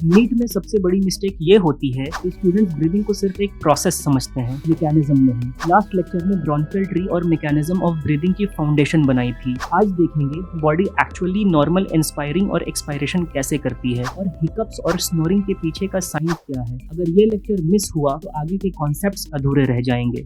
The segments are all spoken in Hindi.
नीट में सबसे बड़ी मिस्टेक ये होती है कि स्टूडेंट्स ब्रीदिंग को सिर्फ एक प्रोसेस समझते हैं, मैकेनिज्म नहीं। लास्ट लेक्चर में ब्रोंकियल ट्री और मैकेनिज्म ऑफ ब्रीदिंग की फाउंडेशन बनाई थी। आज देखेंगे बॉडी एक्चुअली नॉर्मल इंस्पायरिंग और एक्सपायरेशन कैसे करती है और हिकअप्स और स्नोरिंग के पीछे का साइंस क्या है। अगर ये लेक्चर मिस हुआ तो आगे के कॉन्सेप्ट्स अधूरे रह जाएंगे।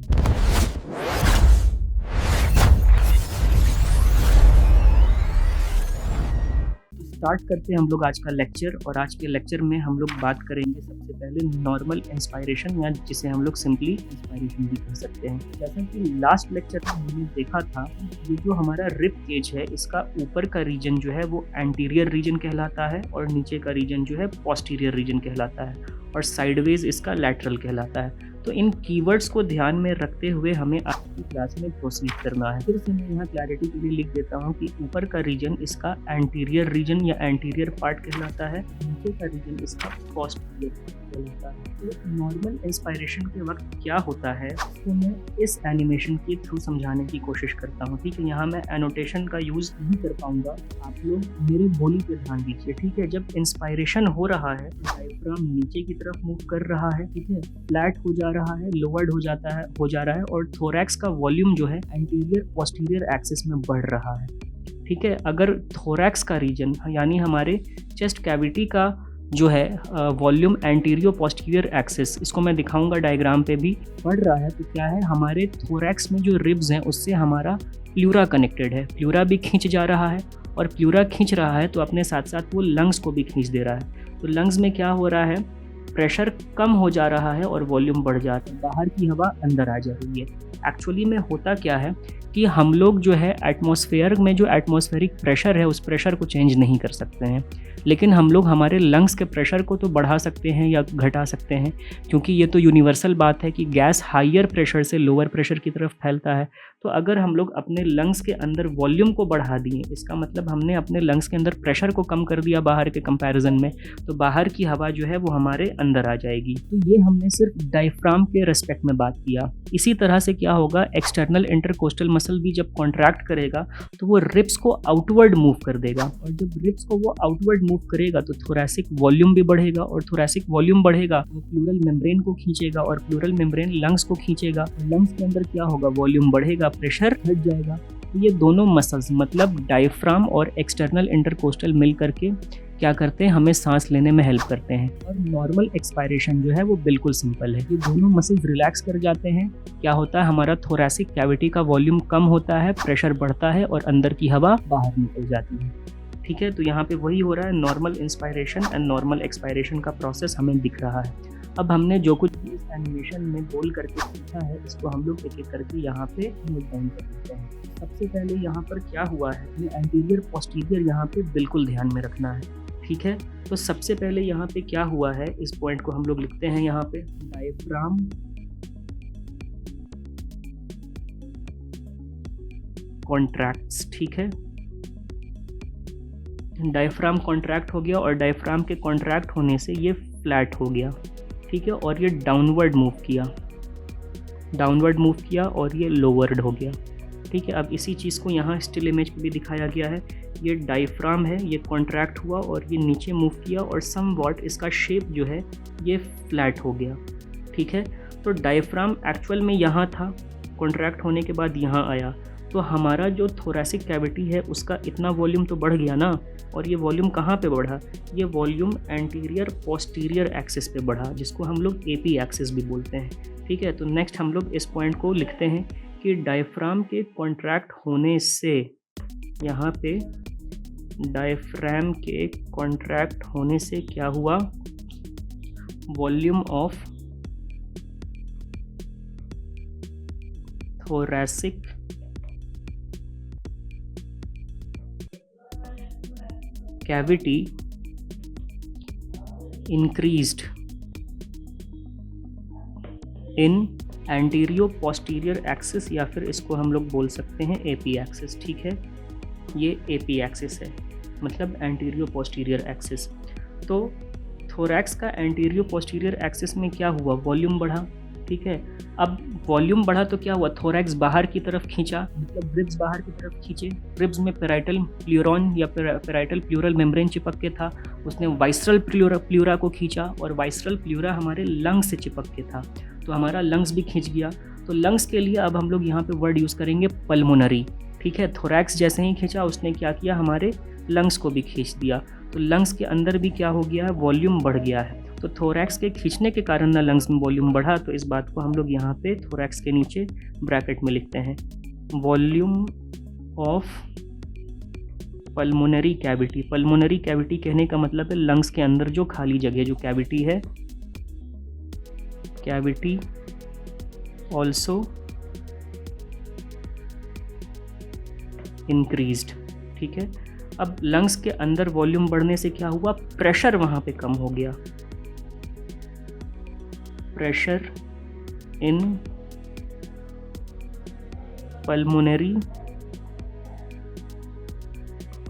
स्टार्ट करते हैं हम लोग आज का लेक्चर। और आज के लेक्चर में हम लोग बात करेंगे सबसे पहले नॉर्मल इंस्पायरेशन, या जिसे हम लोग सिंपली इंस्पायरेशन भी कह सकते हैं। जैसा कि लास्ट लेक्चर में हमने देखा था, ये जो हमारा रिब केज है, इसका ऊपर का रीजन जो है वो एंटीरियर रीजन कहलाता है और नीचे का रीजन जो है पोस्टीरियर रीजन कहलाता है और साइडवेज इसका लैटरल कहलाता है। तो इन कीवर्ड्स को ध्यान में रखते हुए हमें आज की क्लास में प्रोसीड करना है। फिर से मैं यहाँ क्लैरिटी के लिए लिख देता हूँ कि ऊपर का रीजन इसका एंटीरियर रीजन या एंटीरियर पार्ट कहलाता है, नीचे का रीजन इसका पोस्टीरियर कहलाता है। तो नॉर्मल इंस्पायरेशन के वक्त क्या होता है तो मैं इस एनिमेशन के थ्रू समझाने की कोशिश करता हूँ। ठीक है, यहाँ मैं एनोटेशन का यूज़ नहीं कर पाऊंगा, आप लोग मेरे बोली पे ध्यान दीजिए। ठीक है, जब इंस्पायरेशन हो रहा है तो डायफ्राम नीचे की तरफ मूव कर रहा है, ठीक है, फ्लैट हो जा रहा है, लोअर्ड हो जा रहा है और थोरैक्स का वॉल्यूम जो है एंटीरियर पोस्टीरियर एक्सिस में बढ़ रहा है। ठीक है, अगर थोरैक्स का रीजन यानी हमारे चेस्ट कैविटी का जो है वॉल्यूम एंटीरियो पोस्टीरियर एक्सिस, इसको मैं दिखाऊंगा डायग्राम पे भी, बढ़ रहा है तो क्या है, हमारे थोरैक्स में जो रिब्स हैं उससे हमारा प्लूरा कनेक्टेड है। प्लूरा भी खींच जा रहा है और प्लूरा खींच रहा है तो अपने साथ साथ वो लंग्स को भी खींच दे रहा है। तो लंग्स में क्या हो रहा है, प्रेशर कम हो जा रहा है और वॉल्यूम बढ़ जाता है, बाहर की हवा अंदर आ जा रही है। एक्चुअली में होता क्या है कि हम लोग जो है एटमॉस्फेयर में जो एटमॉस्फेरिक प्रेशर है उस प्रेशर को चेंज नहीं कर सकते हैं, लेकिन हम लोग हमारे लंग्स के प्रेशर को तो बढ़ा सकते हैं या घटा सकते हैं, क्योंकि ये तो यूनिवर्सल बात है कि गैस हाईयर प्रेशर से लोअर प्रेशर की तरफ फैलता है। तो अगर हम लोग अपने लंग्स के अंदर वॉल्यूम को बढ़ा दिए, इसका मतलब हमने अपने लंग्स के अंदर प्रेशर को कम कर दिया बाहर के कंपैरिजन में, तो बाहर की हवा जो है वो हमारे अंदर आ जाएगी। तो ये हमने सिर्फ डायफ्राम के रेस्पेक्ट में बात किया। इसी तरह से क्या होगा, एक्सटर्नल इंटरकोस्टल मसल भी जब कॉन्ट्रैक्ट करेगा तो वो रिब्स को आउटवर्ड मूव कर देगा, और जब रिब्स को वो आउटवर्ड मूव करेगा तो थोरैसिक वॉल्यूम भी बढ़ेगा, और थोरैसिक वॉल्यूम बढ़ेगा तो प्लूरल मेम्ब्रेन को खींचेगा और प्लूरल मेम्ब्रेन लंग्स को खींचेगा। लंग्स के अंदर क्या होगा, वॉल्यूम बढ़ेगा, प्रेशर हट जाएगा। तो ये दोनों मसल्स मतलब डायफ्राम और एक्सटर्नल इंटरकोस्टल मिल करके क्या करते हैं, हमें सांस लेने में हेल्प करते हैं। और नॉर्मल एक्सपायरेशन जो है वो बिल्कुल सिंपल है, ये दोनों मसल्स रिलैक्स कर जाते हैं। क्या होता है, हमारा थोरैसिक कैविटी का वॉल्यूम कम होता है, प्रेशर बढ़ता है और अंदर की हवा बाहर निकल जाती है। ठीक है, तो यहाँ पे वही हो रहा है, normal inspiration and normal expiration का प्रोसेस हमें दिख रहा है। अब हमने जो कुछ इस एनिमेशन में बोल करके सीखा है इसको हम लोग एक एक करके यहाँ पे नोट डाउन कर लेते हैं। सबसे पहले यहाँ पर क्या हुआ है, ये एंटीरियर पोस्टीरियर यहाँ पे बिल्कुल ध्यान में रखना है। ठीक है, तो सबसे पहले यहाँ पे क्या हुआ है, इस पॉइंट को हम लोग लिखते हैं यहाँ पे, डायफ्राम कॉन्ट्रैक्ट्स। ठीक है, डायफ्राम कॉन्ट्रैक्ट हो गया और डायफ्राम के कॉन्ट्रैक्ट होने से ये फ्लैट हो गया। ठीक है, और ये डाउनवर्ड मूव किया और ये लोअर्ड हो गया। ठीक है, अब इसी चीज़ को यहाँ स्टिल इमेज पे भी दिखाया गया है। ये डायफ्राम है, ये कॉन्ट्रैक्ट हुआ और ये नीचे मूव किया और समवॉट इसका शेप जो है ये फ्लैट हो गया। ठीक है, तो डायफ्राम एक्चुअल में यहाँ था, कॉन्ट्रैक्ट होने के बाद यहाँ आया, तो हमारा जो थोरैसिक कैविटी है उसका इतना वॉल्यूम तो बढ़ गया ना। और ये वॉल्यूम कहाँ पे बढ़ा, ये वॉल्यूम एंटीरियर पोस्टीरियर एक्सिस पे बढ़ा, जिसको हम लोग एपी एक्सिस भी बोलते हैं। ठीक है, तो नेक्स्ट हम लोग इस पॉइंट को लिखते हैं कि डायफ्राम के कॉन्ट्रैक्ट होने से, यहाँ पे डायफ्राम के कॉन्ट्रैक्ट होने से क्या हुआ, volume of thoracic cavity increased in antero posterior axis, या फिर इसको हम लोग बोल सकते हैं एपी एक्सिस। ठीक है, ये एपी एक्सिस है, मतलब एंटीरियो पोस्टीरियर एक्सिस। तो थोरैक्स का एंटीरियो पोस्टीरियर एक्सिस में क्या हुआ, वॉल्यूम बढ़ा। ठीक है। अब वॉल्यूम बढ़ा तो क्या हुआ, थोरैक्स बाहर की तरफ खींचा, मतलब रिब्स बाहर की तरफ खींचे, रिब्स में पेराइटल प्लूरॉन या पेराइटल प्लूरल मेम्ब्रेन चिपक के था, उसने वाइसरल प्लूरा को खींचा और वाइसरल प्लूरा हमारे लंग्स से चिपक के था, तो हमारा लंग्स भी खींच गया। तो लंग्स के लिए अब हम लोग यहाँ पे वर्ड यूज़ करेंगे पल्मोनरी, ठीक है। थोरैक्स जैसे ही खींचा उसने क्या किया, हमारे लंग्स को भी खींच दिया, तो लंग्स के अंदर भी क्या हो गया है, वॉल्यूम बढ़ गया है। तो थोरैक्स के खींचने के कारण ना लंग्स में वॉल्यूम बढ़ा, तो इस बात को हम लोग यहाँ पे थोरैक्स के नीचे ब्रैकेट में लिखते हैं, volume of pulmonary cavity. Pulmonary cavity कहने का मतलब है लंग्स के अंदर जो खाली जगह, जो कैविटी है, कैविटी ऑल्सो इंक्रीज्ड, ठीक है। अब लंग्स के अंदर वॉल्यूम बढ़ने से क्या हुआ, प्रेशर वहाँ पे कम हो गया, pressure in pulmonary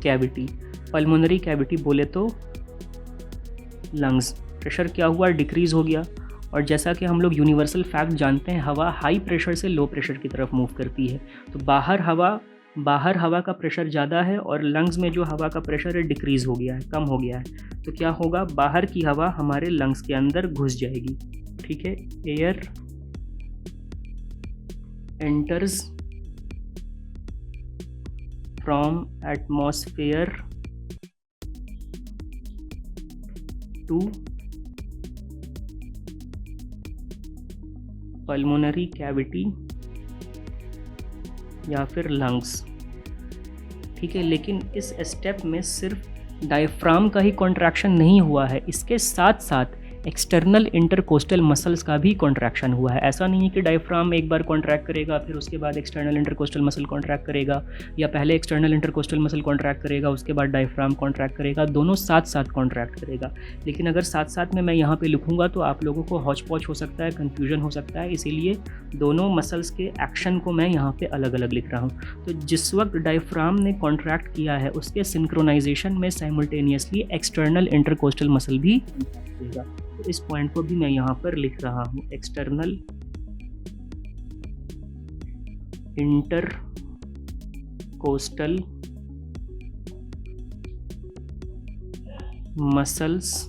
cavity. Pulmonary cavity बोले तो लंग्स, प्रेशर क्या हुआ, डिक्रीज हो गया। और जैसा कि हम लोग यूनिवर्सल फैक्ट जानते हैं, हवा हाई प्रेशर से लो प्रेशर की तरफ मूव करती है, तो बाहर हवा का प्रेशर ज़्यादा है और लंग्स में जो हवा का प्रेशर है डिक्रीज़ हो गया है, कम हो गया है, तो क्या होगा, बाहर की हवा हमारे लंग्स के अंदर घुस जाएगी, ठीक है। Air enters from atmosphere to pulmonary cavity या फिर लंग्स, ठीक है। लेकिन इस स्टेप में सिर्फ डायफ्राम का ही कॉन्ट्रैक्शन नहीं हुआ है, इसके साथ साथ एक्सटर्नल इंटरकोस्टल मसल्स का भी कॉन्ट्रैक्शन हुआ है। ऐसा नहीं है कि डायफ्राम एक बार कॉन्ट्रैक्ट करेगा फिर उसके बाद एक्सटर्नल इंटरकोस्टल मसल कॉन्ट्रैक्ट करेगा, या पहले एक्सटर्नल इंटरकोस्टल मसल कॉन्ट्रैक्ट करेगा उसके बाद डायफ्राम कॉन्ट्रैक्ट करेगा, दोनों साथ साथ कॉन्ट्रैक्ट करेगा। लेकिन अगर साथ साथ में मैं यहाँ पे लिखूँगा तो आप लोगों को हौच पौच हो सकता है, कन्फ्यूजन हो सकता है, इसीलिए दोनों मसल्स के एक्शन को मैं यहाँ पे अलग अलग लिख रहा हूँ। तो जिस वक्त डायफ्राम ने कॉन्ट्रैक्ट किया है उसके सिंक्रोनाइजेशन में साइमल्टेनियसली एक्सटर्नल इंटरकोस्टल मसल भी करेगा, तो इस पॉइंट को भी मैं यहाँ पर लिख रहा हूँ, एक्सटर्नल इंटरकोस्टल मसल्स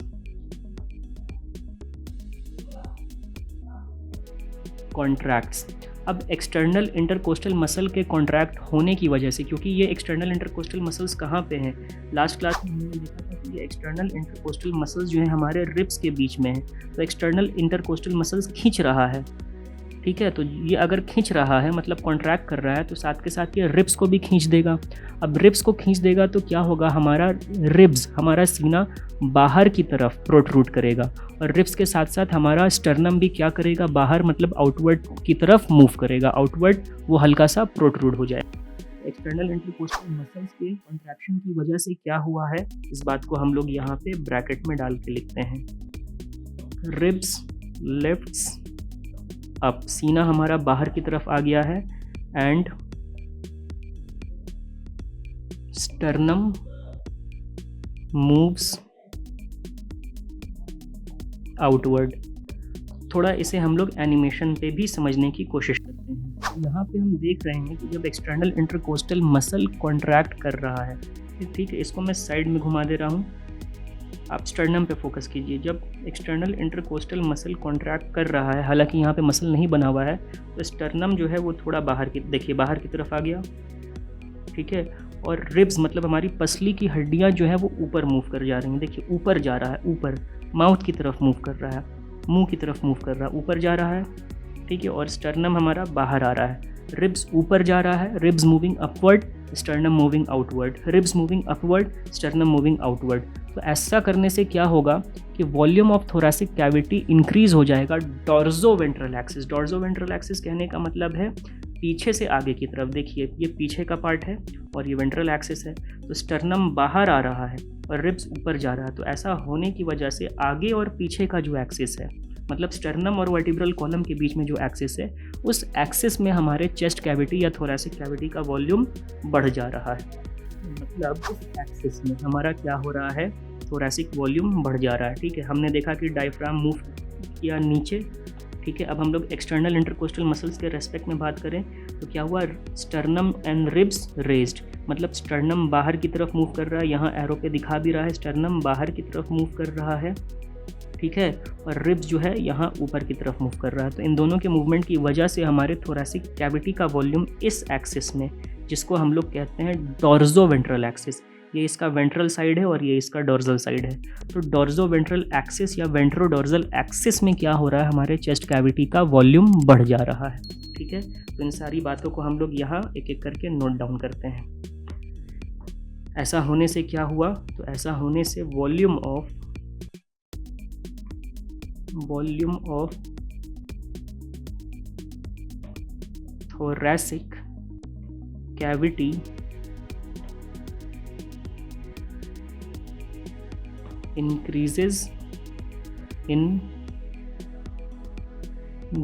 कॉन्ट्रैक्ट्स। अब एक्सटर्नल इंटरकोस्टल मसल के कॉन्ट्रैक्ट होने की वजह से, क्योंकि ये एक्सटर्नल इंटरकोस्टल मसल्स कहाँ पे हैं, लास्ट क्लास में हमने देखा था कि ये एक्सटर्नल इंटरकोस्टल मसल्स जो है हमारे रिब्स के बीच में है, तो एक्सटर्नल इंटरकोस्टल मसल्स खींच रहा है, ठीक है। तो ये अगर खींच रहा है मतलब कॉन्ट्रैक्ट कर रहा है, तो साथ के साथ ये रिब्स को भी खींच देगा। अब रिब्स को खींच देगा तो क्या होगा, हमारा रिब्स, हमारा सीना बाहर की तरफ प्रोट्रूड करेगा, और रिब्स के साथ साथ हमारा स्टर्नम भी क्या करेगा, बाहर मतलब आउटवर्ड की तरफ मूव करेगा, आउटवर्ड वो हल्का सा प्रोट्रूड हो जाए। एक्सटर्नल इंटरकोस्टल मसल्स के कॉन्ट्रैक्शन की वजह से क्या हुआ है, इस बात को हम लोग यहाँ पे ब्रैकेट में डाल के लिखते हैं, रिब्स लिफ्ट्स अप, सीना हमारा बाहर की तरफ आ गया है, एंड स्टर्नम मूव्स आउटवर्ड। थोड़ा इसे हम लोग एनिमेशन पे भी समझने की कोशिश करते हैं। यहाँ पे हम देख रहे हैं कि जब एक्सटर्नल इंटरकोस्टल मसल कॉन्ट्रैक्ट कर रहा है, ठीक है, इसको मैं साइड में घुमा दे रहा हूँ, आप स्टर्नम पे फोकस कीजिए। जब एक्सटर्नल इंटरकोस्टल मसल कॉन्ट्रैक्ट कर रहा है, हालांकि यहाँ पे मसल नहीं बना हुआ है, तो स्टर्नम जो है वो थोड़ा बाहर की, देखिए बाहर की तरफ आ गया, ठीक है। और रिब्स मतलब हमारी पसली की हड्डियाँ जो है वो ऊपर मूव कर जा रही हैं, देखिए ऊपर जा रहा है, ऊपर माउथ की तरफ मूव कर रहा है, मुंह की तरफ मूव कर रहा है, ऊपर जा रहा है, ठीक है। और स्टर्नम हमारा बाहर आ रहा है, रिब्स ऊपर जा रहा है, ribs moving upward, sternum moving outward, ribs moving upward, sternum moving outward. तो ऐसा करने से क्या होगा कि volume of thoracic cavity increase हो जाएगा डॉर्जोवेंट्रल एक्सिस। डॉर्जोवेंट्रल एक्सिस कहने का मतलब है पीछे से आगे की तरफ, देखिए ये पीछे का पार्ट है और ये वेंट्रल एक्सिस है, तो स्टर्नम बाहर आ रहा है और रिब्स ऊपर जा रहा है। तो ऐसा होने की वजह से आगे और पीछे का जो एक्सिस है, मतलब स्टर्नम और वर्टिब्रल कॉलम के बीच में जो एक्सिस है, उस एक्सिस में हमारे चेस्ट कैविटी या थोरैसिक कैविटी का वॉल्यूम बढ़ जा रहा है। मतलब उस एक्सिस में हमारा क्या हो रहा है, थोरैसिक वॉल्यूम बढ़ जा रहा है, ठीक है। हमने देखा कि डायफ्राम मूव किया नीचे ठीक है। अब हम लोग एक्सटर्नल इंटरकोस्टल मसल्स के रेस्पेक्ट में बात करें तो क्या हुआ, स्टर्नम एंड रिब्स रेज्ड, मतलब स्टर्नम बाहर की तरफ मूव कर रहा है, यहाँ एरो पे दिखा भी रहा है स्टर्नम बाहर की तरफ मूव कर रहा है, ठीक है, और रिब्स जो है यहाँ ऊपर की तरफ मूव कर रहा है। तो इन दोनों के मूवमेंट की वजह से हमारे थोरैसिक कैविटी का वॉल्यूम इस एक्सिस में, जिसको हम लोग कहते हैं डॉर्जो वेंट्रल एक्सिस, ये इसका वेंट्रल साइड है और ये इसका डॉर्जल साइड है, तो डॉर्जो वेंट्रल एक्सिस या वेंट्रो डॉर्जल एक्सिस में क्या हो रहा है, हमारे चेस्ट कैविटी का वॉल्यूम बढ़ जा रहा है, ठीक है। तो इन सारी बातों को हम लोग यहाँ एक एक करके नोट डाउन करते हैं। ऐसा होने से क्या हुआ, तो ऐसा होने से volume of thoracic cavity increases in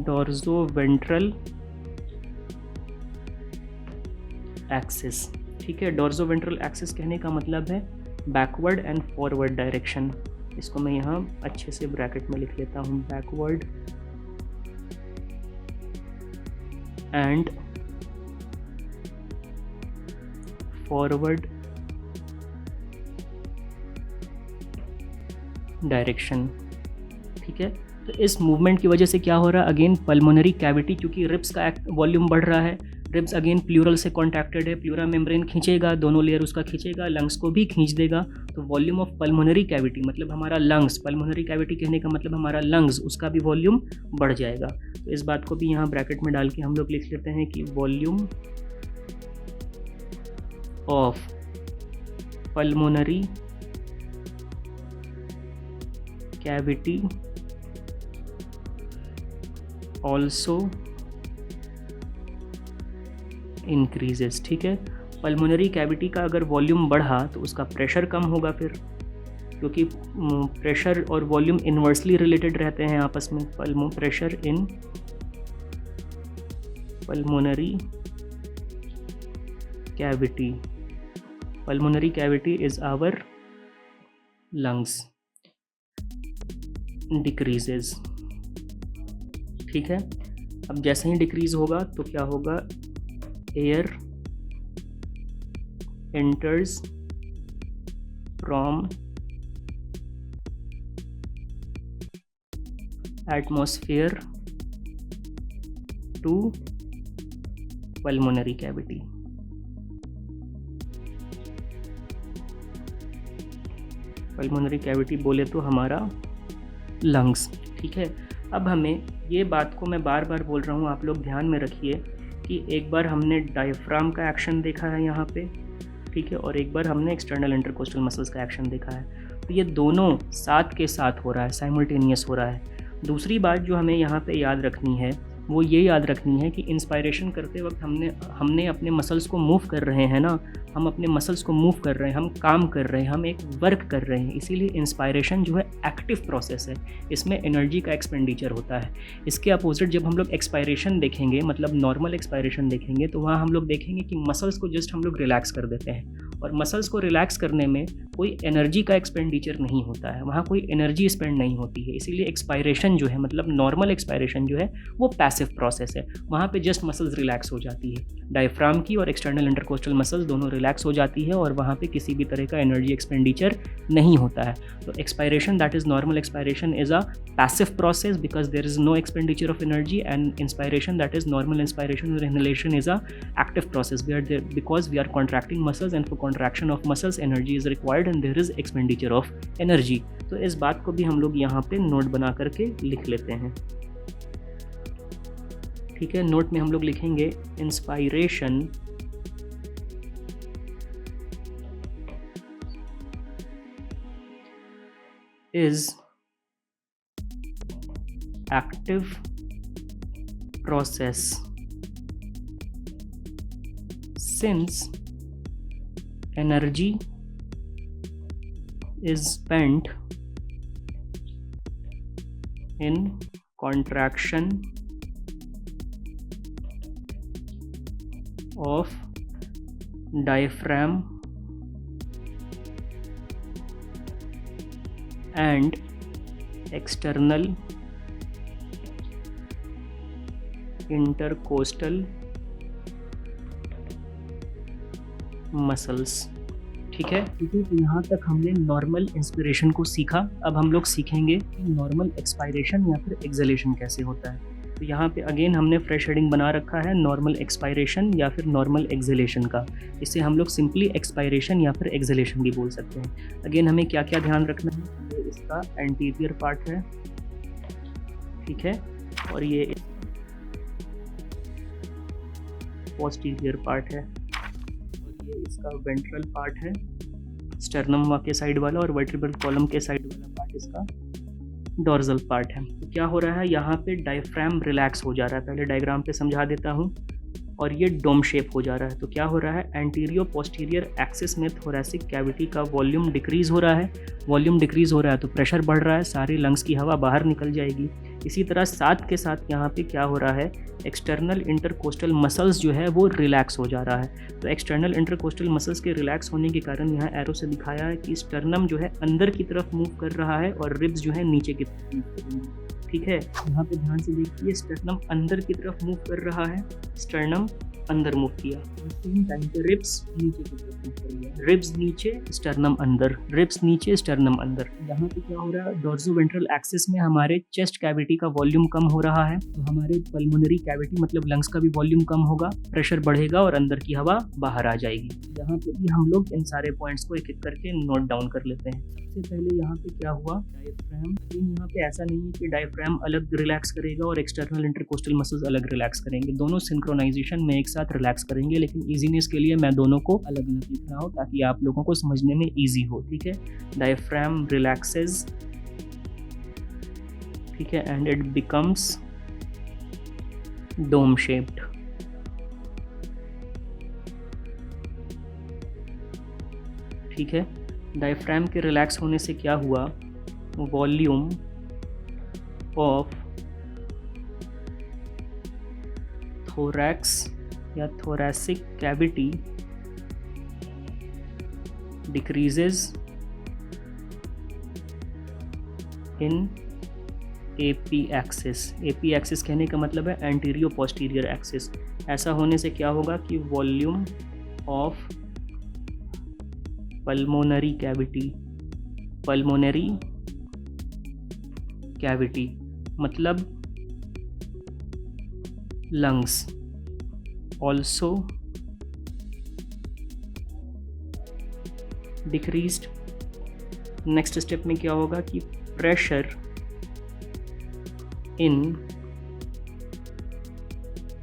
dorsoventral axis, ठीक है। डॉर्जोवेंट्रल एक्सिस कहने का मतलब है बैकवर्ड एंड फॉरवर्ड डायरेक्शन। इसको मैं यहाँ अच्छे से ब्रैकेट में लिख लेता हूँ, बैकवर्ड एंड फॉरवर्ड डायरेक्शन, ठीक है। तो इस मूवमेंट की वजह से क्या हो रहा है, अगेन पल्मोनरी कैविटी, क्योंकि रिब्स का वॉल्यूम बढ़ रहा है, रिब्स अगेन प्लूरल से कॉन्टैक्टेड है, प्लूरा मेम्ब्रेन खींचेगा, दोनों लेयर उसका खींचेगा, लंग्स को भी खींच देगा, तो वॉल्यूम ऑफ पल्मोनरी कैविटी मतलब हमारा लंग्स, पल्मोनरी कैविटी कहने का मतलब हमारा लंग्स, उसका भी वॉल्यूम बढ़ जाएगा। तो इस बात को भी यहाँ ब्रैकेट में डाल के हम लोग लिख लेते हैं कि volume of pulmonary cavity also increases, ठीक है। पल्मोनरी कैविटी का अगर वॉल्यूम बढ़ा तो उसका प्रेशर कम होगा फिर, क्योंकि प्रेशर और वॉल्यूम इन्वर्सली रिलेटेड रहते हैं आपस में। Pressure in pulmonary cavity, pulmonary cavity is our lungs, decreases, ठीक है। अब जैसे ही डिक्रीज होगा तो क्या होगा, air enters from atmosphere to pulmonary cavity. Pulmonary cavity बोले तो हमारा लंग्स, ठीक है। अब हमें ये बात को मैं बार बार बोल रहा हूँ, आप लोग ध्यान में रखिए कि एक बार हमने डायफ्राम का एक्शन देखा है यहाँ पे, ठीक है, और एक बार हमने एक्सटर्नल इंटरकोस्टल मसल्स का एक्शन देखा है, तो ये दोनों साथ के साथ हो रहा है, साइमल्टेनियस हो रहा है। दूसरी बात जो हमें यहाँ पे याद रखनी है वो ये याद रखनी है कि इंस्पायरेशन करते वक्त हमने अपने मसल्स को मूव कर रहे हैं ना, हम अपने मसल्स को मूव कर रहे हैं, हम काम कर रहे हैं, हम एक वर्क कर रहे हैं, इसीलिए इंस्पायरेशन जो है एक्टिव प्रोसेस है, इसमें एनर्जी का एक्सपेंडिचर होता है। इसके अपोजिट जब हम लोग एक्सपायरेशन देखेंगे, मतलब नॉर्मल एक्सपायरेशन देखेंगे, तो वहाँ हम लोग देखेंगे कि मसल्स को जस्ट हम लोग रिलैक्स कर देते हैं, और मसल्स को रिलैक्स करने में कोई एनर्जी का एक्सपेंडिचर नहीं होता है, वहाँ कोई एनर्जी स्पेंड नहीं होती है। इसीलिए एक्सपायरेशन जो है, मतलब नॉर्मल एक्सपायरेशन जो है वो पैसिव प्रोसेस है, वहाँ पे जस्ट मसल्स रिलैक्स हो जाती है, डायफ्राम की और एक्सटर्नल इंटरकोस्टल मसल्स दोनों रिलैक्स हो जाती है, और वहाँ पे किसी भी तरह का एनर्जी एक्सपेंडिचर नहीं होता है। तो expiration, that is normal expiration, is a passive process because there is no expenditure of energy, and inspiration, that is normal inspiration और inhalation, is a active process because we are contracting muscles, and for contraction of muscles energy is required and there is expenditure of energy। तो इस बात को भी हम लोग यहाँ पे नोट बना करके लिख लेते हैं, ठीक है। नोट में हम लोग लिखेंगे inspiration is active process since energy is spent in contraction of diaphragm and external intercostal muscles. ठीक है, तो यहाँ तक हमने नॉर्मल इंस्पिरेशन को सीखा। अब हम लोग सीखेंगे कि नॉर्मल एक्सपायरेशन या फिर एक्सलेशन कैसे होता है। तो यहाँ पे अगेन हमने फ्रेश हेडिंग बना रखा है नॉर्मल एक्सपायरेशन या फिर नॉर्मल एक्सलेशन का। इसे हम लोग सिंपली एक्सपायरेशन या फिर एक्सलेशन भी बोल सकते हैं। अगेन हमें क्या क्या ध्यान रखना है, ये इसका एंटीरियर पार्ट है, ठीक है, और ये पोस्टीरियर पार्ट है, और ये इसका वेंट्रल पार्ट है, स्टर्नम के साइड वाला, और वर्टिब्रल कॉलम के साइड वाला पार्ट इसका डॉर्जल पार्ट है। तो क्या हो रहा है, यहाँ पे डायफ्राम रिलैक्स हो जा रहा है। पहले डायग्राम पे समझा देता हूँ। और ये डोम शेप हो जा रहा है। तो क्या हो रहा है, एंटीरियर पोस्टीरियर एक्सिस में थोरैसिक कैविटी का वॉल्यूम डिक्रीज़ हो रहा है। वॉल्यूम डिक्रीज़ हो रहा है तो प्रेशर बढ़ रहा है, सारी लंग्स की हवा बाहर निकल जाएगी। इसी तरह साथ के साथ यहाँ पे क्या हो रहा है, एक्सटर्नल इंटरकोस्टल मसल्स जो है वो रिलैक्स हो जा रहा है। तो एक्सटर्नल इंटरकोस्टल मसल्स के रिलैक्स होने के कारण यहाँ एरो से दिखाया है कि स्टर्नम जो है अंदर की तरफ मूव कर रहा है और रिब्स जो है नीचे की तरफ मूव करेंगे। ठीक है, यहाँ पे ध्यान से देखिए, स्टर्नम अंदर की तरफ मूव कर रहा है, स्टर्नम अंदर मूव किया, रिब्स नीचे की तरफ मूव कर गया, रिब्स नीचे स्टर्नम अंदर, रिब्स नीचे स्टर्नम अंदर। यहाँ पे क्या हो रहा है, डॉर्सोवेंट्रल एक्सिस में हमारे चेस्ट कैविटी का वॉल्यूम कम हो रहा है, तो हमारे पल्मोनरी कैविटी मतलब लंग्स का भी वॉल्यूम कम होगा, प्रेशर बढ़ेगा और अंदर की हवा बाहर आ जाएगी। यहाँ पे भी हम लोग इन सारे पॉइंट्स को एक एक करके नोट डाउन कर लेते हैं। सबसे पहले यहाँ पे क्या हुआ, डायफ्राम। यहाँ पे ऐसा नहीं है कि डायफ्राम अलग रिलैक्स करेगा और एक्सटर्नल इंटरकोस्टल मसल्स अलग रिलैक्स करेंगे, दोनों सिंक्रोनाइजेशन में एक साथ रिलैक्स करेंगे। लेकिन इजीनेस के लिए मैं दोनों को अलग अलग लिख रहा हूँ ताकि आप लोगों को समझने में इजी हो। ठीक है, डायफ्राम रिलैक्सेस, ठीक है, and it becomes dome shaped. ठीक है, डायफ्राम के रिलैक्स होने से क्या हुआ, वॉल्यूम ऑफ थोरैक्स या thoracic cavity decreases in AP axis. AP axis कहने का मतलब है एंटीरियो पोस्टीरियर एक्सिस। ऐसा होने से क्या होगा कि volume of pulmonary cavity, pulmonary cavity मतलब lungs, also decreased. Next step में क्या होगा कि pressure in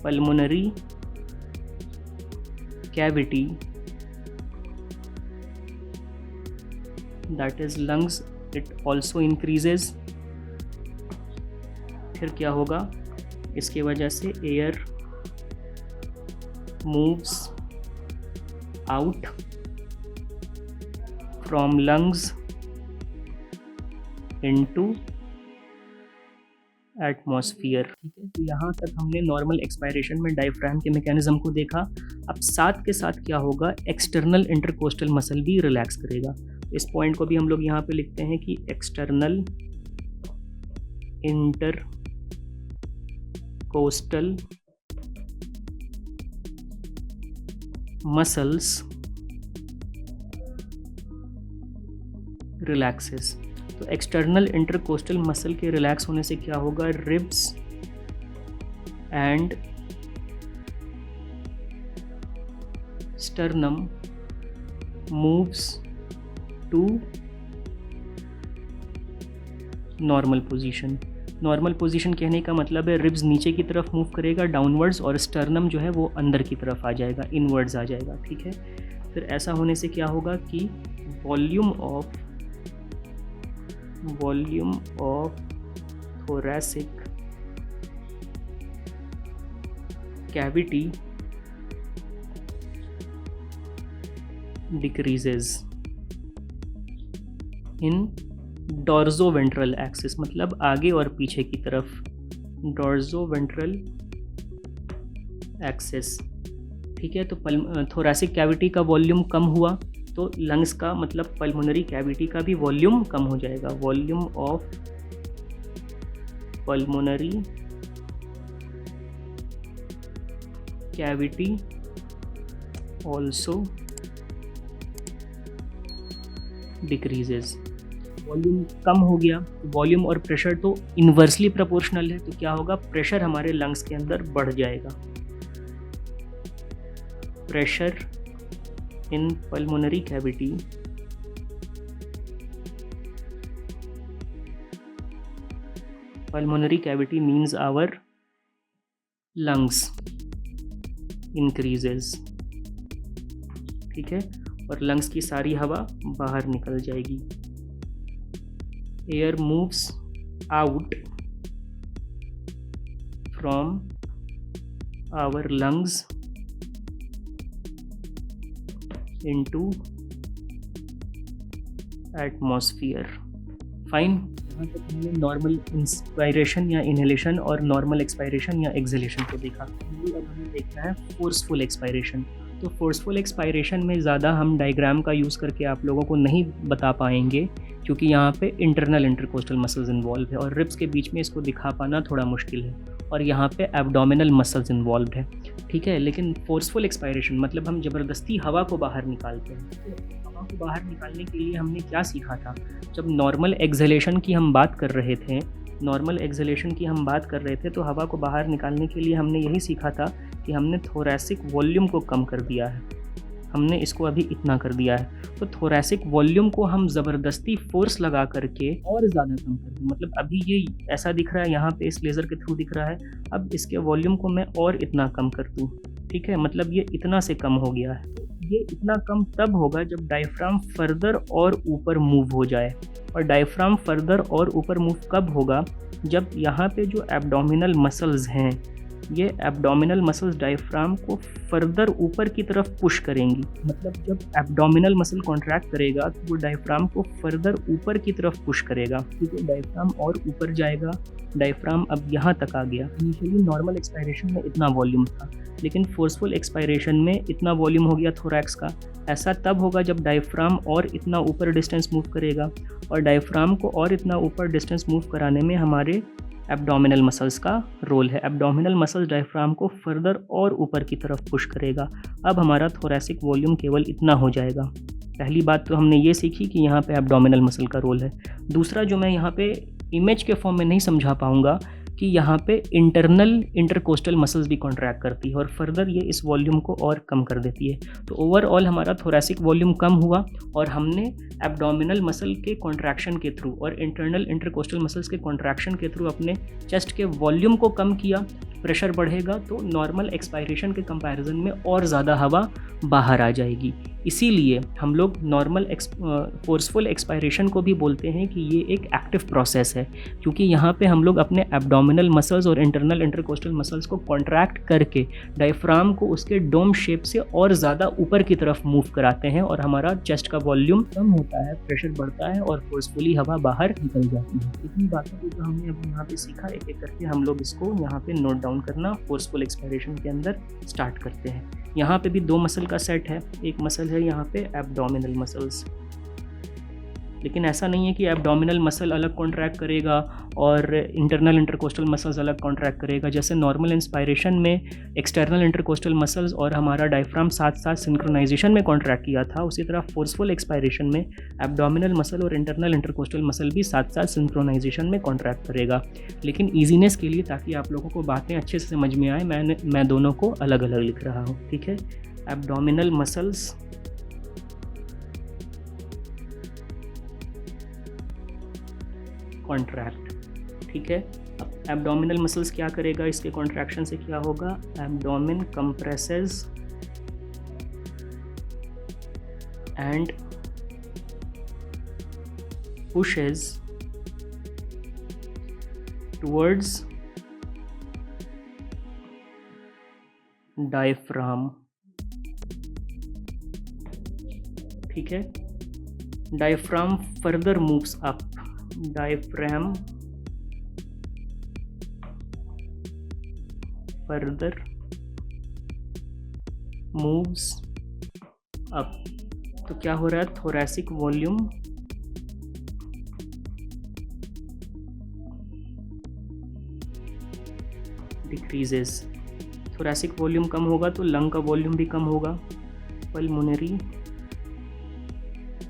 pulmonary cavity that is lungs, it also increases। फिर क्या होगा, इसके वजह से air moves out from lungs into atmosphere. ठीक है, तो यहाँ तक हमने नॉर्मल एक्सपायरेशन में डायफ्राम के मैकेनिज्म को देखा। अब साथ के साथ क्या होगा, एक्सटर्नल इंटरकोस्टल मसल भी रिलैक्स करेगा। इस पॉइंट को भी हम लोग यहाँ पे लिखते हैं कि एक्सटर्नल इंटरकोस्टल मसल्स रिलैक्सेस। तो एक्सटर्नल इंटरकोस्टल मसल के रिलैक्स होने से क्या होगा, ribs and sternum moves to normal position. Normal position कहने का मतलब है रिब्स नीचे की तरफ मूव करेगा डाउनवर्ड्स, और स्टर्नम जो है वो अंदर की तरफ आ जाएगा, इनवर्ड्स आ जाएगा। ठीक है, फिर ऐसा होने से क्या होगा कि volume of thoracic cavity decreases in dorsoventral axis मतलब आगे और पीछे की तरफ, dorsoventral axis। ठीक है, तो thoracic cavity का वॉल्यूम कम हुआ तो लंग्स का मतलब पल्मोनरी कैविटी का भी वॉल्यूम कम हो जाएगा। Volume of pulmonary cavity also decreases। Volume कम हो गया, वॉल्यूम और प्रेशर तो इन्वर्सली प्रोपोर्शनल है, तो क्या होगा, प्रेशर हमारे लंग्स के अंदर बढ़ जाएगा। Pressure in pulmonary cavity means our lungs increases, ठीक है, और लंग्स की सारी हवा बाहर निकल जाएगी। Air moves out from our lungs into atmosphere. Fine. यहाँ तक हमने नॉर्मल इंस्पायरेशन या इनहेलेशन और नॉर्मल एक्सपायरेशन या एक्सहेलेशन को देखा। अब हमें देखना है फोर्सफुल एक्सपायरेशन। तो फोर्सफुल एक्सपायरेशन में ज़्यादा हम डायग्राम का यूज़ करके आप लोगों को नहीं बता पाएंगे, क्योंकि यहाँ पे इंटरनल इंटरकोस्टल मसल्स इन्वॉल्व है और रिब्स के बीच में इसको दिखा पाना थोड़ा मुश्किल है, और यहाँ पे एब्डोमिनल मसल्स इन्वॉल्व है, ठीक है। लेकिन फोर्सफुल एक्सपायरेशन मतलब हम ज़बरदस्ती हवा को बाहर निकालते हैं। तो हवा को बाहर निकालने के लिए हमने क्या सीखा था, जब नॉर्मल एक्सहेलेशन की हम बात कर रहे थे, तो हवा को बाहर निकालने के लिए हमने यही सीखा था कि हमने थोरैसिक वॉल्यूम को कम कर दिया है, हमने इसको अभी इतना कर दिया है। तो थोरैसिक वॉल्यूम को हम ज़बरदस्ती फोर्स लगा करके और ज़्यादा कम कर दें। मतलब अभी ये ऐसा दिख रहा है, यहाँ पे इस लेज़र के थ्रू दिख रहा है, अब इसके वॉल्यूम को मैं और इतना कम कर दूँ, ठीक है, मतलब ये इतना से कम हो गया है। ये इतना कम तब होगा जब डायफ्राम फर्दर और ऊपर मूव हो जाए, और डायफ्राम फर्दर और ऊपर मूव कब होगा, जब यहाँ पे जो एब्डोमिनल मसल्स हैं, ये एब्डोमिनल मसल्स डायफ्राम को फर्दर ऊपर की तरफ पुश करेंगी। मतलब जब एब्डोमिनल मसल कॉन्ट्रैक्ट करेगा तो वो डायफ्राम को फर्दर ऊपर की तरफ पुश करेगा, क्योंकि डायफ्राम और ऊपर जाएगा। डायफ्राम अब यहाँ तक आ गया। इनिशियली नॉर्मल एक्सपायरेशन में इतना वॉल्यूम था, लेकिन फोर्सफुल एक्सपायरेशन में इतना वॉल्यूम हो गया थोरैक्स का। ऐसा तब होगा जब डायफ्राम और इतना ऊपर डिस्टेंस मूव करेगा, और डायफ्राम को और इतना ऊपर डिस्टेंस मूव कराने में हमारे एब्डोमिनल मसल्स का रोल है। एब्डोमिनल मसल्स डायफ्राम को फर्दर और ऊपर की तरफ पुश करेगा। अब हमारा थोरैसिक वॉल्यूम केवल इतना हो जाएगा। पहली बात तो हमने ये सीखी कि यहाँ पे एब्डोमिनल मसल का रोल है। दूसरा जो मैं यहाँ पे इमेज के फॉर्म में नहीं समझा पाऊँगा कि यहाँ पे इंटरनल इंटरकोस्टल मसल्स भी कॉन्ट्रैक्ट करती है और फर्दर ये इस वॉल्यूम को और कम कर देती है। तो ओवरऑल हमारा थोरैसिक वॉल्यूम कम हुआ, और हमने एब्डोमिनल मसल के कॉन्ट्रैक्शन के थ्रू और इंटरनल इंटरकोस्टल मसल्स के कॉन्ट्रैक्शन के थ्रू अपने चेस्ट के वॉल्यूम को कम किया। प्रेशर बढ़ेगा तो नॉर्मल एक्सपायरेशन के कंपैरिजन में और ज़्यादा हवा बाहर आ जाएगी। इसीलिए हम लोग नॉर्मल फोर्सफुल एक्सपायरेशन को भी बोलते हैं कि ये एक एक्टिव प्रोसेस है, क्योंकि यहाँ पे हम लोग अपने एब्डोमिनल मसल्स और इंटरनल इंटरकोस्टल मसल्स को कॉन्ट्रैक्ट करके डायफ्राम को उसके डोम शेप से और ज़्यादा ऊपर की तरफ मूव कराते हैं, और हमारा चेस्ट का वॉल्यूम कम होता है, प्रेशर बढ़ता है और फोर्सफुली हवा बाहर निकल जाती है। इतनी बातों को जो हमने अब यहाँ पे सीखा, एक एक करके हम लोग इसको यहाँ पे नोट डाउन करना फोर्सफुल एक्सपायरेशन के अंदर स्टार्ट करते हैं। यहाँ पे भी दो मसल का सेट है। एक मसल है यहाँ पे एब्डोमिनल मसल्स, लेकिन ऐसा नहीं है कि एब्डोमिनल मसल अलग कॉन्ट्रैक्ट करेगा और इंटरनल इंटरकोस्टल मसल्स अलग कॉन्ट्रैक्ट करेगा। जैसे नॉर्मल इंस्पायरेशन में एक्सटर्नल इंटरकोस्टल मसल्स और हमारा डायफ्राम साथ साथ सिंक्रोनाइजेशन में कॉन्ट्रैक्ट किया था, उसी तरह फोर्सफुल एक्सपायरेशन में एब्डोमिनल मसल और इंटरनल इंटरकोस्टल मसल भी साथ साथ सिंक्रोनाइजेशन में कॉन्ट्रैक्ट करेगा। लेकिन ईजीनेस के लिए, ताकि आप लोगों को बातें अच्छे से समझ में आए, मैं दोनों को अलग अलग लिख रहा हूँ, ठीक है। एब्डोमिनल मसल्स कॉन्ट्रैक्ट, ठीक है। अब एब्डोमिनल मसल्स क्या करेगा, इसके कॉन्ट्रैक्शन से क्या होगा, abdomen compresses and pushes towards diaphragm, ठीक है। Diaphragm further moves up, diaphragm further moves up। तो क्या हो रहा है, thoracic volume decreases. Thoracic volume कम होगा तो लंग का वॉल्यूम भी कम होगा। पल्मोनरी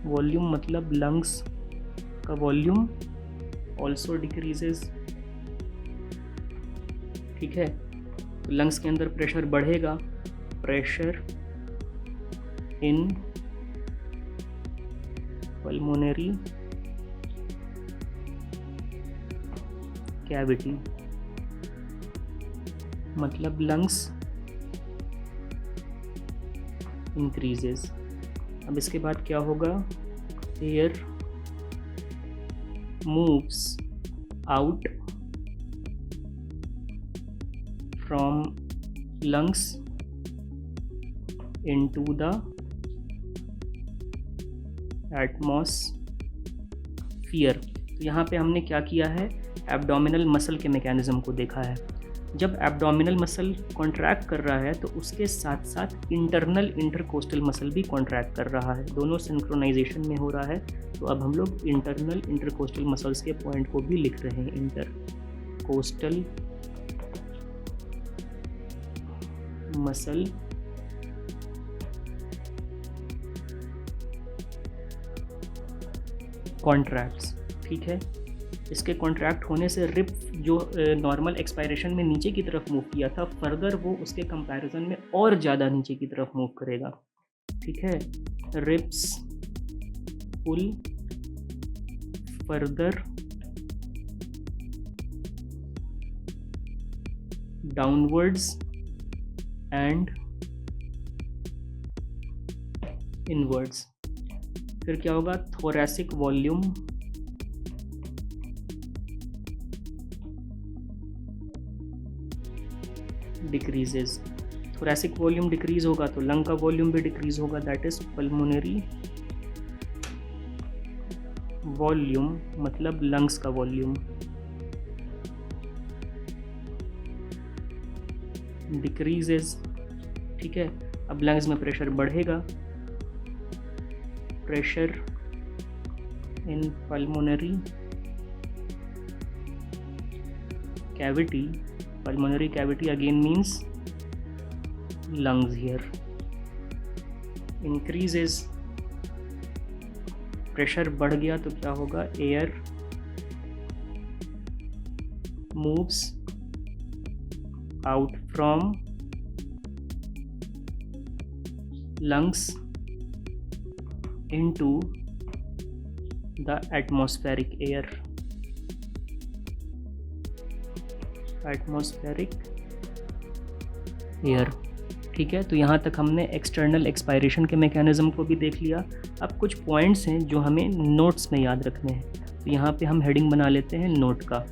वॉल्यूम मतलब लंग्स का वॉल्यूम ऑल्सो डिक्रीजेस। ठीक है, तो लंग्स के अंदर प्रेशर बढ़ेगा, प्रेशर इन पल्मोनरी कैविटी मतलब लंग्स इंक्रीजेस। अब इसके बाद क्या होगा, air moves out from lungs into the atmosphere. तो यहाँ पे हमने क्या किया है, एब्डोमिनल मसल के मैकेनिज्म को देखा है। जब एब्डोमिनल मसल कॉन्ट्रैक्ट कर रहा है तो उसके साथ साथ इंटरनल इंटरकोस्टल मसल भी कॉन्ट्रैक्ट कर रहा है, दोनों सिंक्रोनाइजेशन में हो रहा है। तो अब हम लोग इंटरनल इंटरकोस्टल मसल्स के पॉइंट को भी लिख रहे हैं, इंटरकोस्टल मसल कॉन्ट्रैक्ट्स। ठीक है, इसके कॉन्ट्रैक्ट होने से रिप जो नॉर्मल एक्सपायरेशन में नीचे की तरफ मूव किया था, फर्दर वो उसके कंपैरिजन में और ज़्यादा नीचे की तरफ मूव करेगा। ठीक है, ribs pull further downwards and inwards. फिर क्या होगा, thoracic volume decreases. Thoracic volume decrease होगा तो लंग का वॉल्यूम भी डिक्रीज होगा, दैट इज पल्मोनरी वॉल्यूम मतलब लंग्स का वॉल्यूम डिक्रीजेस। ठीक है, अब लंग्स में प्रेशर बढ़ेगा, pressure in pulmonary cavity, pulmonary cavity again means lungs here, increases। Pressure बढ़ गया तो क्या होगा, air moves out from lungs into the atmospheric air, atmospheric air. ठीक है, तो यहाँ तक हमने एक्सटर्नल एक्सपायरेशन के मैकेनिज्म को भी देख लिया। अब कुछ पॉइंट्स हैं जो हमें नोट्स में याद रखने हैं, तो यहाँ पे हम हेडिंग बना लेते हैं नोट का।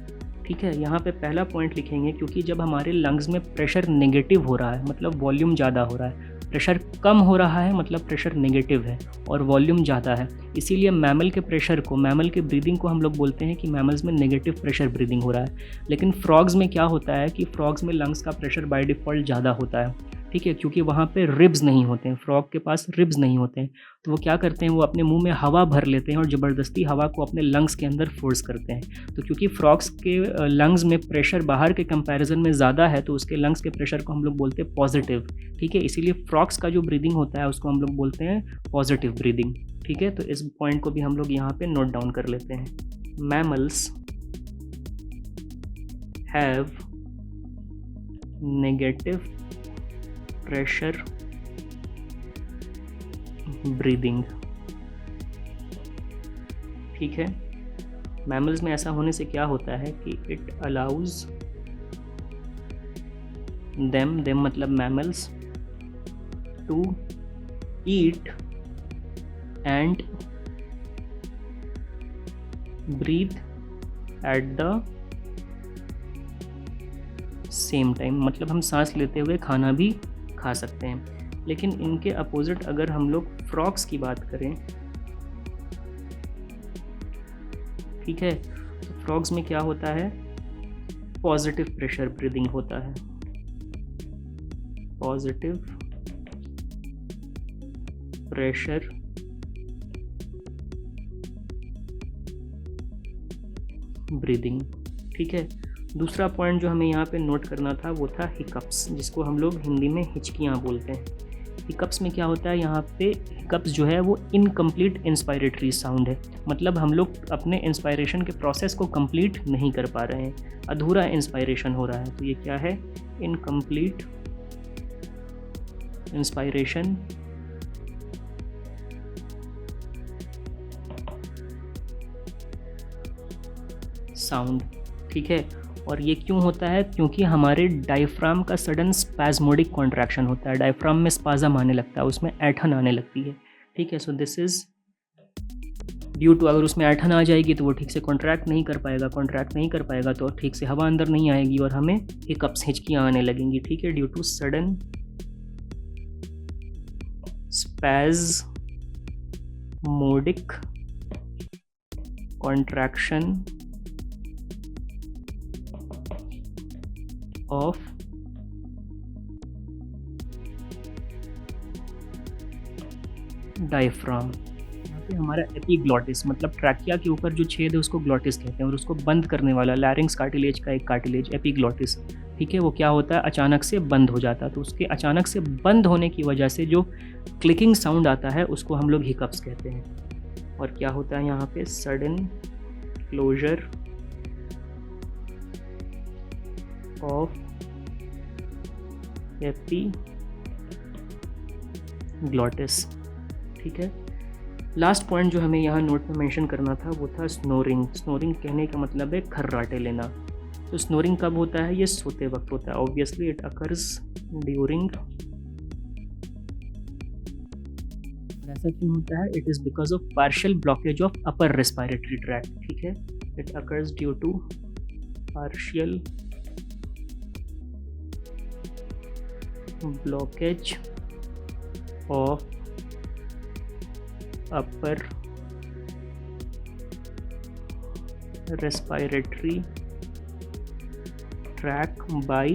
ठीक है, यहाँ पे पहला पॉइंट लिखेंगे, क्योंकि जब हमारे लंग्स में प्रेशर नेगेटिव हो रहा है मतलब वॉल्यूम ज़्यादा हो रहा है, प्रेशर कम हो रहा है मतलब प्रेशर नेगेटिव है और वॉल्यूम ज़्यादा है, इसीलिए मैमल के प्रेशर को, मैमल के ब्रीदिंग को हम लोग बोलते हैं कि मैमल्स में नेगेटिव प्रेशर ब्रीदिंग हो रहा है। लेकिन फ्रॉग्स में क्या होता है कि फ्रॉग्स में लंग्स का प्रेशर बाय डिफ़ॉल्ट ज़्यादा होता है। ठीक है, क्योंकि वहाँ पे रिब्स नहीं होते हैं, फ्रॉग के पास रिब्स नहीं होते हैं, तो वो क्या करते हैं, वो अपने मुंह में हवा भर लेते हैं और ज़बरदस्ती हवा को अपने लंग्स के अंदर फोर्स करते हैं। तो क्योंकि फ्रॉग्स के लंग्स में प्रेशर बाहर के कंपैरिजन में ज़्यादा है, तो उसके लंग्स के प्रेशर को हम लोग बोलते हैं पॉजिटिव। ठीक है, इसीलिए फ्रॉग्स का जो ब्रीदिंग होता है उसको हम लोग बोलते हैं पॉजिटिव ब्रीदिंग। ठीक है, तो इस पॉइंट को भी हम लोग यहाँ पे नोट डाउन कर लेते हैं। Mammals have negative pressure breathing. ठीक है, मैमल्स में ऐसा होने से क्या होता है कि इट अलाउज देम मतलब mammals to eat and breathe at the same time, मतलब हम सांस लेते हुए खाना भी खा सकते हैं। लेकिन इनके अपोजिट अगर हम लोग फ्रॉग्स की बात करें, ठीक है, तो फ्रॉग्स में क्या होता है, पॉजिटिव प्रेशर ब्रीदिंग होता है, पॉजिटिव प्रेशर ब्रीदिंग। ठीक है, दूसरा पॉइंट जो हमें यहाँ पे नोट करना था वो था हिकअप्स, जिसको हम लोग हिंदी में हिचकियाँ बोलते हैं। हिकअप्स में क्या होता है, यहाँ पे हिकअप्स जो है वो इनकम्प्लीट इंस्पायरेटरी साउंड है, मतलब हम लोग अपने इंस्पायरेशन के प्रोसेस को कंप्लीट नहीं कर पा रहे हैं, अधूरा इंस्पायरेशन हो रहा है। तो ये क्या है, इनकम्प्लीट इंस्पायरेशन साउंड, ठीक है। और ये क्यों होता है, क्योंकि हमारे डायफ्राम का सडन स्पैज्मोडिक कॉन्ट्रैक्शन होता है, डायफ्राम में स्पाज्म आने लगता है, उसमें ऐंठन आने लगती है, ठीक है। So this is due to, अगर उसमें ऐंठन आ जाएगी तो वो ठीक से कॉन्ट्रैक्ट नहीं कर पाएगा, तो ठीक से हवा अंदर नहीं आएगी और हमें हिकअप्स, हिचकियाँ आने लगेंगी, ठीक है। Due to sudden spasmodic contraction of diaphragm. यहाँ पे हमारा एपिग्लॉटिस, मतलब ट्रैकिया के ऊपर जो छेद है उसको ग्लॉटिस कहते हैं, और उसको बंद करने वाला लैरिंक्स कार्टिलेज का एक कार्टिलेज एपिग्लॉटिस, ठीक है, वो क्या होता है, अचानक से बंद हो जाता है। तो उसके अचानक से बंद होने की वजह से जो क्लिकिंग साउंड आता है उसको हम लोग हिकअप्स कहते हैं। और क्या होता है यहाँ पे, सडन क्लोजर ऑफ एपिग्लॉटिस, ठीक है। लास्ट पॉइंट जो हमें यहाँ नोट में मेंशन करना था वो था स्नोरिंग। स्नोरिंग कहने का मतलब है खर्राटे लेना। तो स्नोरिंग कब होता है, ये सोते वक्त होता है। ऑब्वियसली इट अकर्स ड्यूरिंग, ऐसा क्यों होता है, it is because of partial blockage of upper respiratory tract, ठीक है। It occurs due to partial blockage of upper respiratory tract by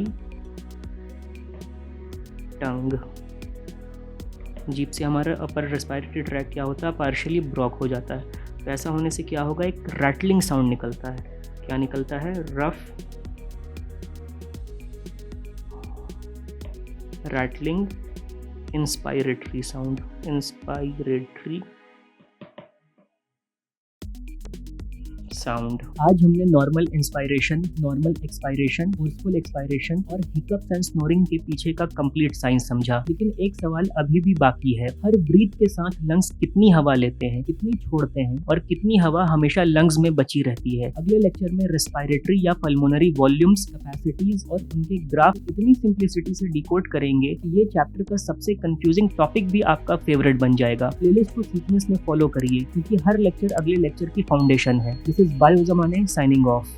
tongue। जीभ से हमारा अपर रेस्पिरेटरी ट्रैक क्या होता है, पार्शियली ब्लॉक हो जाता है। तो ऐसा होने से क्या होगा, एक रैटलिंग साउंड निकलता है। क्या निकलता है, rough rattling inspiratory sound, inspiratory sound. आज हमने normal inspiration, normal expiration, forceful expiration और हिकअप्स एंड स्नोरिंग के पीछे का कंप्लीट साइंस समझा। लेकिन एक सवाल अभी भी बाकी है, हर ब्रीथ के साथ लंग्स कितनी हवा लेते हैं, कितनी छोड़ते हैं और कितनी हवा हमेशा लंग्स में बची रहती है। अगले लेक्चर में रेस्पिरेटरी या पल्मोनरी वॉल्यूम्स, कैपेसिटीज और उनके ग्राफ इतनी सिंप्लिसिटी से डिकोड करेंगे कि ये चैप्टर का सबसे कंफ्यूजिंग टॉपिक भी आपका फेवरेट बन जाएगा। प्लेलिस्ट को सीक्वेंस में फॉलो करिए क्योंकि हर लेक्चर अगले लेक्चर की फाउंडेशन है। दिस इज बाय ज़माने साइनिंग ऑफ।